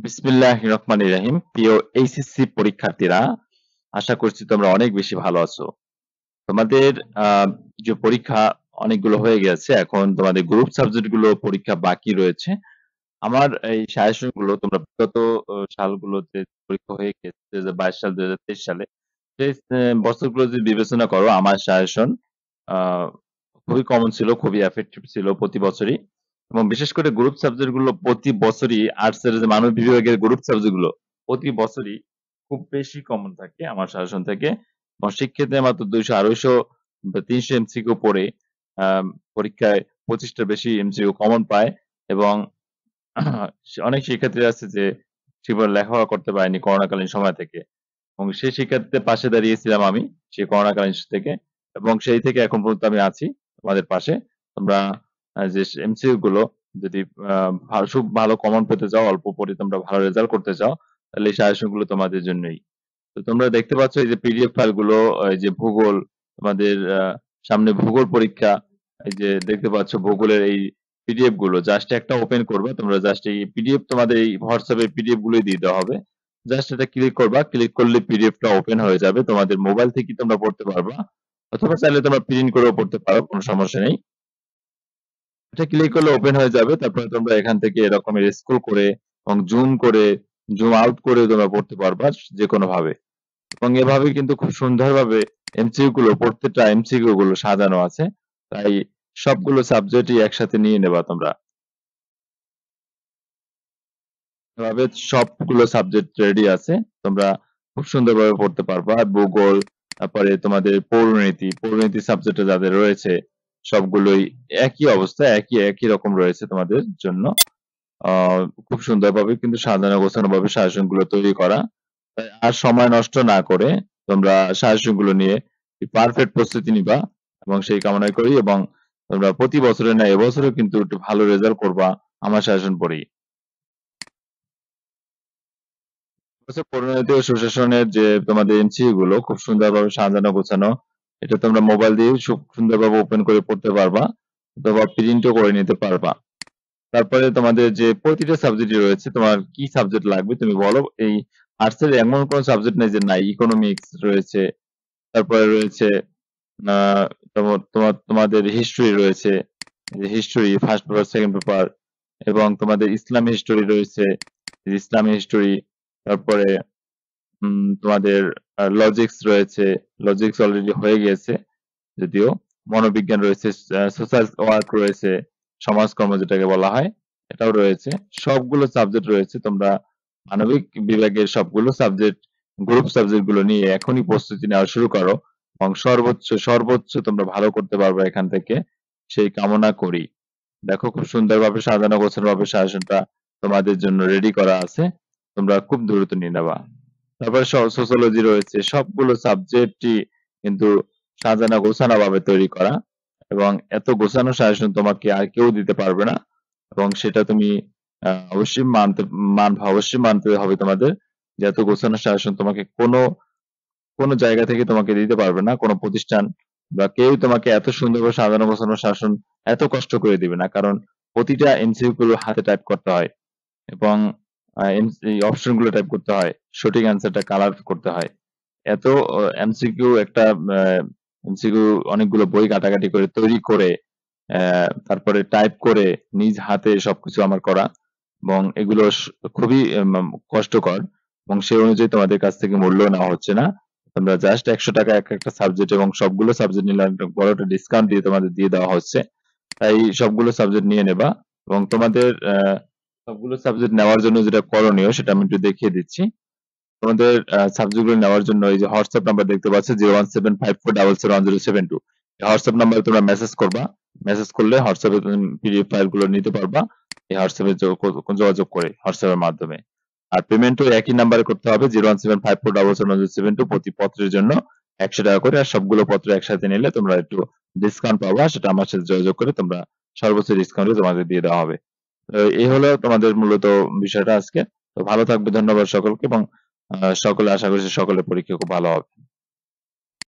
বিসমিল্লাহির রহমানির রহিম। প্রিয় এইচএসসি পরীক্ষার্থীরা, আশা করছি তোমরা অনেক বেশি ভালো আছো। তোমাদের যে পরীক্ষা অনেকগুলো হয়ে গেছে, এখন তোমাদের গ্রুপ সাবজেক্ট গুলো পরীক্ষা বাকি রয়েছে। আমার এই সাজেশন গুলো তোমরা বিগত সালগুলোতে পরীক্ষা হয়ে গেছে, 2022 সাল 2023 সালে সেই বছরগুলো যদি বিবেচনা করো, আমার সাজেশন খুবই কমন ছিল, খুবই এফেক্টিভ ছিল প্রতি বছরই। এবং বিশেষ করে গ্রুপ সাবজেক্ট গুলো প্রতি বছরই, আর্টস এর যে মানবিক বিভাগের গ্রুপ সাবজেক্ট গুলো প্রতি বছরই খুব বেশি কমন থাকে আমার সাজেশন থেকে। এবং শিক্ষার্থীরা মাত্র 200 250 বা 300 এমসিকিউ পড়ে পরীক্ষায় 25টার বেশি এমসিকিউ কমন পায়। এবং অনেক শিক্ষার্থী আছে যে ঠিকভাবে লেখাপড়া করতে পারেনি করোনাকালীন সময় থেকে, এবং সেই শিক্ষার্থীদের পাশে দাঁড়িয়েছিলাম আমি সেই করোনাকালীন থেকে। এবং সেই থেকে এখন পর্যন্ত আমি আছি তোমাদের পাশে। তোমরা যে এমসিকিউ গুলো যদি খুব ভালো কমন পেতে চাও, অল্প পড়ে তোমরা ভালো রেজাল্ট করতে চাও, তাহলে এই সাজেশন গুলো তোমাদের জন্যই। তো তোমরা দেখতে পাচ্ছ এই যে পিডিএফ ফাইল গুলো, এই যে ভূগোল, তোমাদের সামনে ভূগোল পরীক্ষা, এই যে দেখতে পাচ্ছ ভূগোলের এই পিডিএফ গুলো জাস্ট একটা ওপেন করবে তোমরা, জাস্ট এই পিডিএফ তোমাদের এই হোয়াটসঅ্যাপে পিডিএফ গুলোই দিয়ে দেওয়া হবে। জাস্ট এটা ক্লিক করবা, ক্লিক করলে পিডিএফটা ওপেন হয়ে যাবে, তোমাদের মোবাইল থেকে তোমরা পড়তে পারবা, অথবা চাইলে তোমরা প্রিন্ট করেও পড়তে পারো, কোনো সমস্যা নেই। এটা ক্লিক করলে ওপেন হয়ে যাবে, তারপরে তোমরা এখান থেকে এরকমের স্ক্রল করে এবং জুম করে, জুম আউট করে তোমরা পড়তে পারবা যে কোনো ভাবে। এবং এভাবে কিন্তু খুব সুন্দরভাবে এমসিকিউ গুলো, প্রত্যেকটা এমসিকিউ গুলো সাজানো আছে। তাই সবগুলো সাবজেক্টই একসাথে নিয়ে নেবা তোমরা, এভাবে সবগুলো সাবজেক্ট রেডি আছে, তোমরা খুব সুন্দরভাবে পড়তে পারবা। আর ভূগোল, তারপরে তোমাদের পৌরনীতি, পৌরনীতি সাবজেক্টে যাদের রয়েছে সবগুলোই একই অবস্থা, একই একই রকম রয়েছে তোমাদের জন্য। খুব সুন্দরভাবে কিন্তু সাজানো গোছানো ভাবে সাজেশন গুলো তৈরি করা। তাই আর সময় নষ্ট না করে তোমরা সাজেশন গুলো নিয়ে পারফেক্ট প্রস্তুতি নিবা, এবং সেই কামনাই করি। এবং তোমরা প্রতি বছরে না এবছরও কিন্তু একটু ভালো রেজাল্ট করবা আমার সাজেশন পড়েই। হচ্ছে পরিণতি ও সুশাসনের যে তোমাদের এমসিকিউ গুলো খুব সুন্দরভাবে সাজানো গোছানো, এটা তোমরা মোবাইল দিয়ে খুব সুন্দরভাবে ওপেন করে পড়তে পারবা, অথবা প্রিন্টও করে নিতে পারবা। তারপরে তোমাদের যে প্রতিটা সাবজেক্টই রয়েছে, তোমার কি সাবজেক্ট লাগবে তুমি বলো। এই আর্টস এর এমন কোন সাবজেক্ট নেই যে নাই, ইকোনমিক্স রয়েছে, তারপরে রয়েছে আহ তোমাদের হিস্ট্রি রয়েছে, history first paper second paper, এবং তোমাদের ইসলামী হিস্টোরি রয়েছে, ইসলামী হিস্টোরি। তারপরে তোমাদের লজিক্স রয়েছে, লজিক্স অলরেডি হয়ে গিয়েছে যদিও। মনোবিজ্ঞান রয়েছে, সোশ্যাল ওয়ার্ক রয়েছে, সমাজকর্ম যেটাকে বলা হয় এটাও রয়েছে। সবগুলো সাবজেক্ট রয়েছে, তোমরা মানবিক বিভাগের সবগুলো সাবজেক্ট, গ্রুপ সাবজেক্ট গুলো নিয়ে এখনই প্রস্তুতি নেওয়া শুরু করো, এবং সর্বোচ্চ সর্বোচ্চ তোমরা ভালো করতে পারবে এখান থেকে, সেই কামনা করি। দেখো খুব সুন্দরভাবে সাজানো গোছানো ভাবে সাজেশনটা তোমাদের জন্য রেডি করা আছে, তোমরা খুব দ্রুত নিয়ে নেবা। তারপরে সোশ্যোলজি রয়েছে, সবগুলো সাবজেক্টই কিন্তু সাজানো গোছানো ভাবে তৈরি করা, এবং এত গোছানো সাজেশন তোমাকে আর কেউ দিতে পারবে না। এবং সেটা তুমি অবশ্যই অবশ্যই মানতে হবে তোমাদের, যে এত গোছানো সাজেশন তোমাকে কোনো কোনো জায়গা থেকে তোমাকে দিতে পারবে না, কোনো প্রতিষ্ঠান বা কেউ তোমাকে এত সুন্দরভাবে সাজানো গোছানো শাসন এত কষ্ট করে দিবে না। কারণ প্রতিটা এমসিকিউ গুলো হাতে টাইপ করতে হয়, এবং এই অপশন গুলো টাইপ করতে হয়, সঠিক অ্যান্সারটা কালার করতে হয়। এত এমসিকিউ একটা এমসিকিউ অনেকগুলো বই কাটাকাটি করে তৈরি করে তারপরে টাইপ করে নিজ হাতে সবকিছু আমার করা, এবং এগুলো খুবই কষ্টকর, এবং সেই অনুযায়ী তোমাদের কাছ থেকে মূল্য নেওয়া হচ্ছে না। তোমরা জাস্ট 100 টাকা এক একটা সাবজেক্ট, এবং সবগুলো সাবজেক্ট নিলে একটা বড় একটা ডিসকাউন্ট দিয়ে তোমাদের দিয়ে দেওয়া হচ্ছে। তাই সবগুলো সাবজেক্ট নিয়ে নেবা। এবং তোমাদের সবগুলো সাবজেক্ট নেওয়ার জন্য যেটা করণীয় সেটা আমি একটু দেখিয়ে দিচ্ছি। তোমাদের সাবজেক্ট গুলো নেওয়ার জন্য এই যে হোয়াটসঅ্যাপ নাম্বার দেখতে পাচ্ছ, 01754771072, এই হোয়াটসঅ্যাপ নাম্বারে তোমরা মেসেজ করবা। মেসেজ করলে হোয়াটসঅ্যাপে তুমি পিডিএফ ফাইল গুলো নিতে পারবা এই হোয়াটসঅ্যাপে যোগাযোগ করে, হোয়াটসঅ্যাপের মাধ্যমে। আর পেমেন্টও একই নাম্বারে করতে হবে, 01754771072, প্রতি পত্রের জন্য 100 টাকা করে। আর সবগুলো পত্র একসাথে নিলে তোমরা একটু ডিসকাউন্ট পাবা, সেটা আমার সাথে যোগাযোগ করে তোমরা সর্বোচ্চ ডিসকাউন্টে তোমাদের দিয়ে দেওয়া হবে। এই হলো তোমাদের মূলত বিষয়টা আজকে। তো ভালো থাকবে, ধন্যবাদ সকলকে, এবং সকলে আশা করছি সকলের পরীক্ষা খুব ভালো হবে।